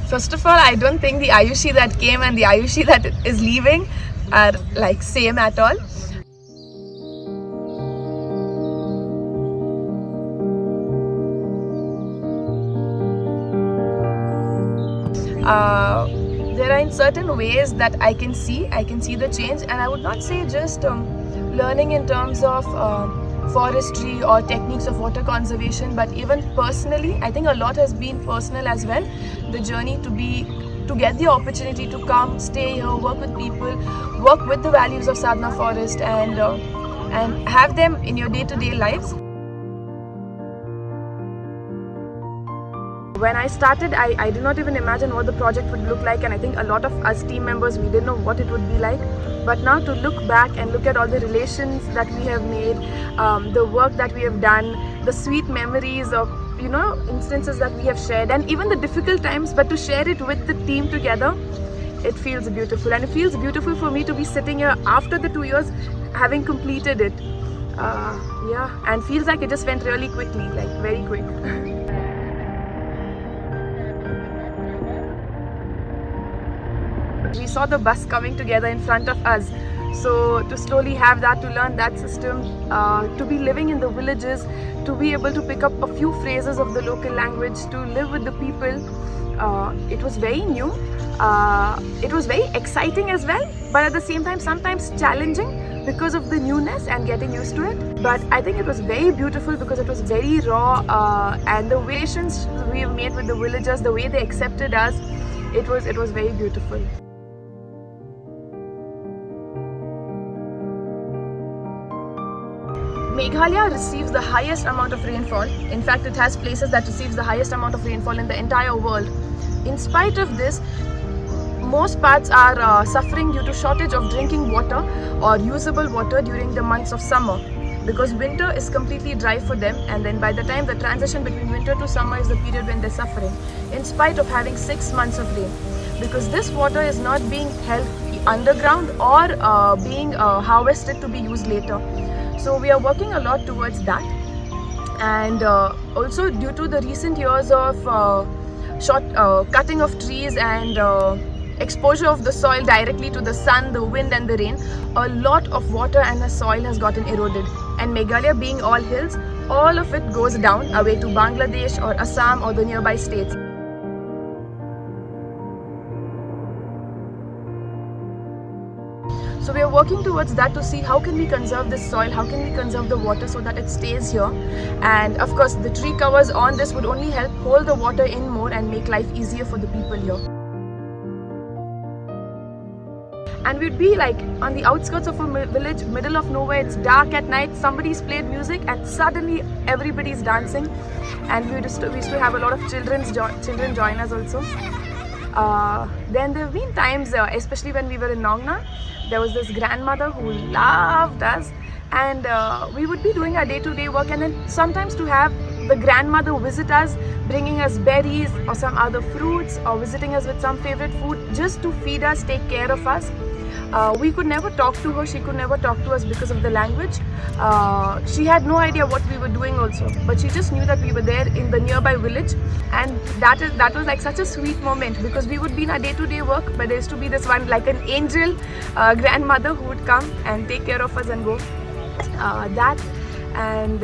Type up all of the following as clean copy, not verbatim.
First of all, I don't think the Ayushi that came and the Ayushi that is leaving are like same at all. There are in certain ways that I can see the change, and I would not say just learning in terms of forestry or techniques of water conservation, but even personally, I think a lot has been personal as well. The journey to get the opportunity to come, stay here, work with people, work with the values of Sadhana Forest, and have them in your day-to-day lives. When I started, I did not even imagine what the project would look like, and I think a lot of us team members, we didn't know what it would be like. But now to look back and look at all the relations that we have made, the work that we have done, the sweet memories of, you know, instances that we have shared, and even the difficult times, but to share it with the team together, it feels beautiful. And it feels beautiful for me to be sitting here after the 2 years having completed it. Yeah, and feels like it just went really quickly, like very quick. We saw the bus coming together in front of us, so to slowly have that, to learn that system, to be living in the villages, to be able to pick up a few phrases of the local language, to live with the people, it was very new, it was very exciting as well, but at the same time sometimes challenging because of the newness and getting used to it. But I think it was very beautiful because it was very raw, and the relations we have made with the villagers, the way they accepted us, it was very beautiful. Meghalaya receives the highest amount of rainfall. In fact, it has places that receives the highest amount of rainfall in the entire world. In spite of this, most parts are suffering due to shortage of drinking water or usable water during the months of summer, because winter is completely dry for them, and then by the time the transition between winter to summer is the period when they're suffering, in spite of having 6 months of rain, because this water is not being held underground or being harvested to be used later. So we are working a lot towards that, and also due to the recent years of cutting of trees and exposure of the soil directly to the sun, the wind and the rain, a lot of water and the soil has gotten eroded. And Meghalaya being all hills, all of it goes down away to Bangladesh or Assam or the nearby states. So we are working towards that to see how can we conserve this soil, how can we conserve the water so that it stays here. And of course the tree covers on this would only help hold the water in more and make life easier for the people here. And we'd be like on the outskirts of a village, middle of nowhere, it's dark at night, somebody's played music and suddenly everybody's dancing. And we used to have a lot of children join us also. Then there have been times, especially when we were in Nongna, there was this grandmother who loved us, and we would be doing our day-to-day work, and then sometimes to have the grandmother visit us, bringing us berries or some other fruits, or visiting us with some favorite food just to feed us, take care of us. We could never talk to her, she could never talk to us because of the language. She had no idea what we were doing also, but she just knew that we were there in the nearby village, and that was like such a sweet moment, because we would be in our day-to-day work, but there used to be this one like an angel grandmother who would come and take care of us and go. And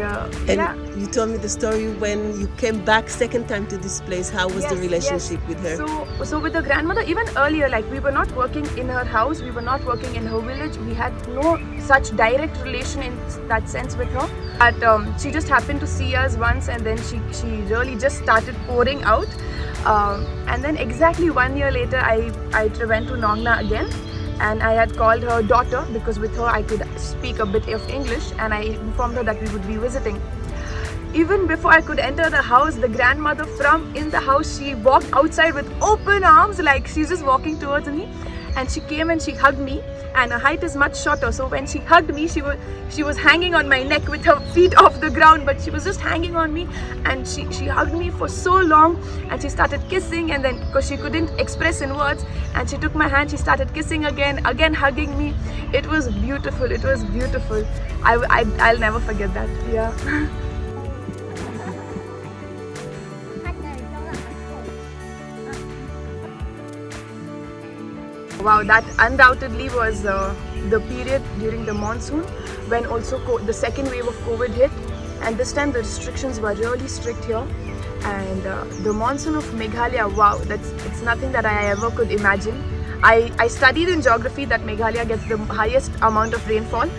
yeah. You told me the story when you came back second time to this place. How was the relationship with her? So with the grandmother, even earlier, like we were not working in her house, we were not working in her village, we had no such direct relation in that sense with her. But she just happened to see us once, and then she really just started pouring out. And then exactly 1 year later, I went to Nongna again. And I had called her daughter, because with her I could speak a bit of English, and I informed her that we would be visiting. Even before I could enter the house, the grandmother from in the house, she walked outside with open arms, like she's just walking towards me, and she came and she hugged me, and her height is much shorter, so when she hugged me, she was hanging on my neck with her feet off the ground, but she was just hanging on me, and she hugged me for so long, and she started kissing, and then because she couldn't express in words, and she took my hand, she started kissing again hugging me. It was beautiful, it was beautiful. I'll never forget that. Yeah. Wow, that undoubtedly was the period during the monsoon when also the second wave of COVID hit, and this time the restrictions were really strict here. And the monsoon of Meghalaya, wow, it's nothing that I ever could imagine. I studied in geography that Meghalaya gets the highest amount of rainfall,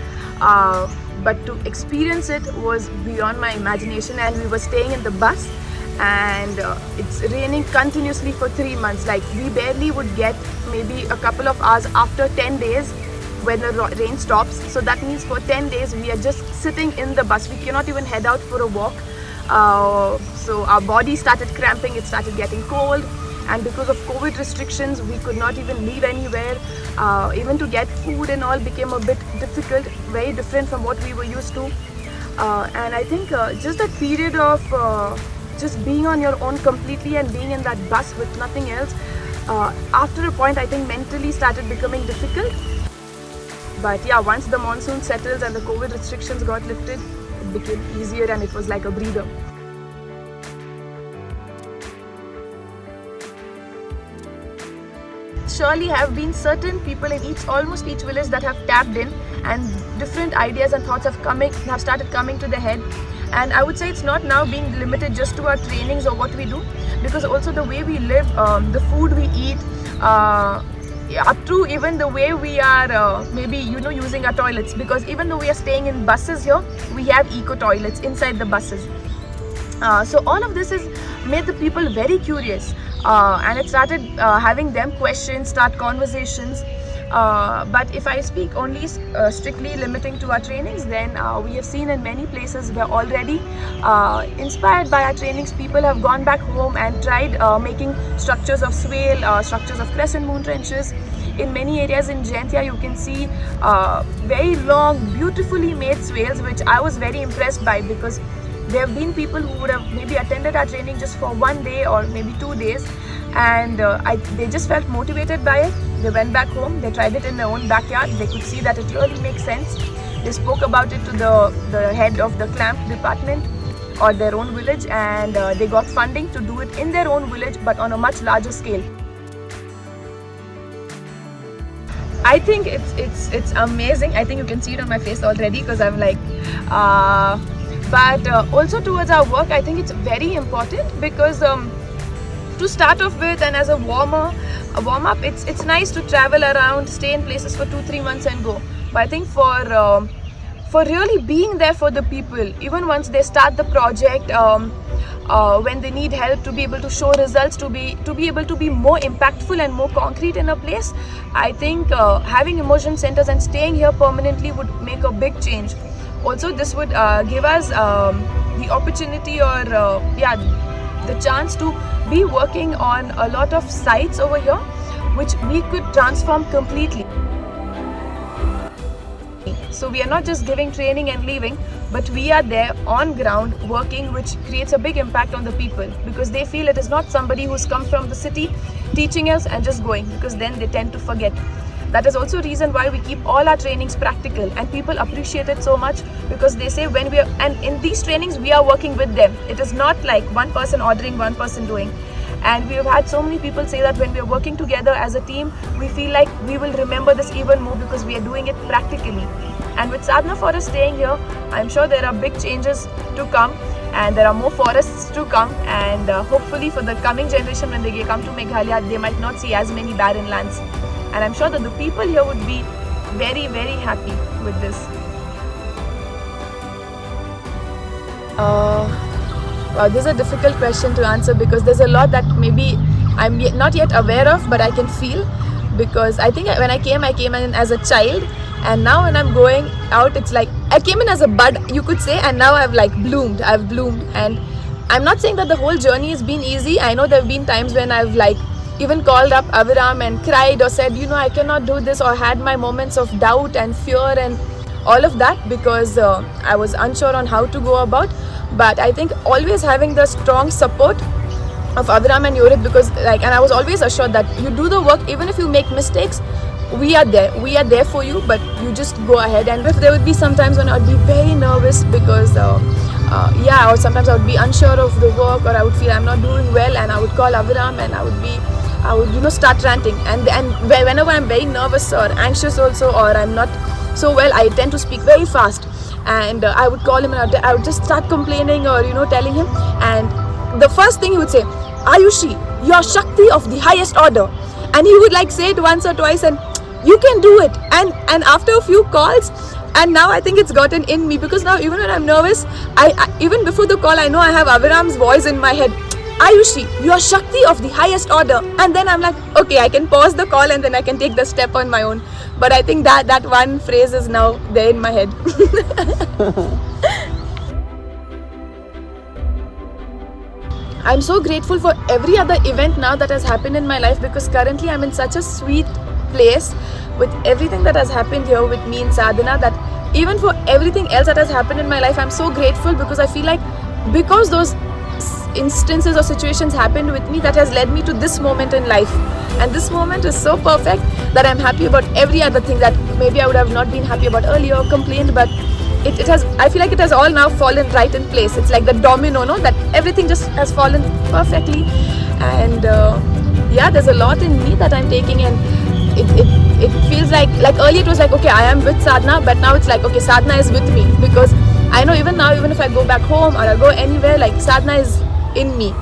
but to experience it was beyond my imagination. And we were staying in the bus, and it's raining continuously for 3 months. Like, we barely would get maybe a couple of hours after 10 days when the rain stops. So that means for 10 days we are just sitting in the bus. We cannot even head out for a walk. So our body started cramping, it started getting cold, and because of COVID restrictions we could not even leave anywhere. Even to get food and all became a bit difficult, very different from what we were used to. And I think just that period of just being on your own completely and being in that bus with nothing else, after a point I think mentally started becoming difficult. But yeah, once the monsoon settles and the COVID restrictions got lifted, it became easier and it was like a breather. Surely have been certain people in almost each village that have tapped in, and different ideas and thoughts have started coming to the head. And I would say it's not now being limited just to our trainings or what we do, because also the way we live, the food we eat, up to even the way we are maybe using our toilets, because even though we are staying in buses here, we have eco toilets inside the buses. So all of this has made the people very curious, and it started having them questions, start conversations. But if I speak only strictly limiting to our trainings, then we have seen in many places where already inspired by our trainings, people have gone back home and tried making structures of swale, structures of crescent moon trenches. In many areas in Jaintia, you can see very long, beautifully made swales, which I was very impressed by, because there have been people who would have maybe attended our training just for 1 day or maybe 2 days, and they just felt motivated by it. They went back home, they tried it in their own backyard, they could see that it really makes sense. They spoke about it to the head of the clamp department or their own village, and they got funding to do it in their own village but on a much larger scale. I think it's amazing. I think you can see it on my face already, because I'm like but also towards our work, I think it's very important, because to start off with and as a warm up, it's nice to travel around, stay in places for 2-3 months and go. But I think for really being there for the people, even once they start the project, when they need help, to be able to show results, to be able to be more impactful and more concrete in a place, I think having immersion centers and staying here permanently would make a big change. Also, this would give us the opportunity, or the chance to be working on a lot of sites over here, which we could transform completely. So we are not just giving training and leaving, but we are there on ground working, which creates a big impact on the people, because they feel it is not somebody who's come from the city teaching us and just going, because then they tend to forget. That is also a reason why we keep all our trainings practical, and people appreciate it so much, because they say when and in these trainings we are working with them. It is not like one person ordering, one person doing. And we have had so many people say that when we are working together as a team, we feel like we will remember this even more because we are doing it practically. And with Sadhana Forest staying here, I'm sure there are big changes to come, and there are more forests to come, and hopefully for the coming generation, when they come to Meghalaya, they might not see as many barren lands. And I'm sure that the people here would be very, very happy with this. Wow, this is a difficult question to answer, because there's a lot that maybe I'm not yet aware of, but I can feel. Because I think when I came in as a child, and now when I'm going out, it's like I came in as a bud, you could say, and now I've bloomed. And I'm not saying that the whole journey has been easy. I know there have been times when I've even called up Aviram and cried, or said, I cannot do this, or had my moments of doubt and fear and all of that, because I was unsure on how to go about. But I think always having the strong support of Aviram and Yorit, because and I was always assured that you do the work, even if you make mistakes, we are there for you, but you just go ahead. And if there would be some times when I would be very nervous, because or sometimes I would be unsure of the work, or I would feel I'm not doing well, and I would call Aviram and I would be I would start ranting, and whenever I'm very nervous or anxious also, or I'm not so well, I tend to speak very fast, and I would call him and I would just start complaining or telling him, and the first thing he would say, Ayushi, you're Shakti of the highest order, and he would like say it once or twice, and you can do it, and after a few calls, and now I think it's gotten in me, because now even when I'm nervous, I even before the call, I know I have Aviram's voice in my head, Ayushi, you are Shakti of the highest order, and then I'm like, okay, I can pause the call and then I can take the step on my own. But I think that one phrase is now there in my head. I'm so grateful for every other event now that has happened in my life, because currently I'm in such a sweet place with everything that has happened here with me in sadhana, that even for everything else that has happened in my life, I'm so grateful, because I feel like because those instances or situations happened with me, that has led me to this moment in life, and this moment is so perfect that I'm happy about every other thing that maybe I would have not been happy about earlier or complained, but it has, I feel like it has all now fallen right in place. It's like the domino, no, that everything just has fallen perfectly, and yeah, there's a lot in me that I'm taking, and it feels like earlier it was like, okay, I am with sadhana, but now it's like, okay, sadhana is with me, because I know even now, even if I go back home or I go anywhere, like sadhana is in me.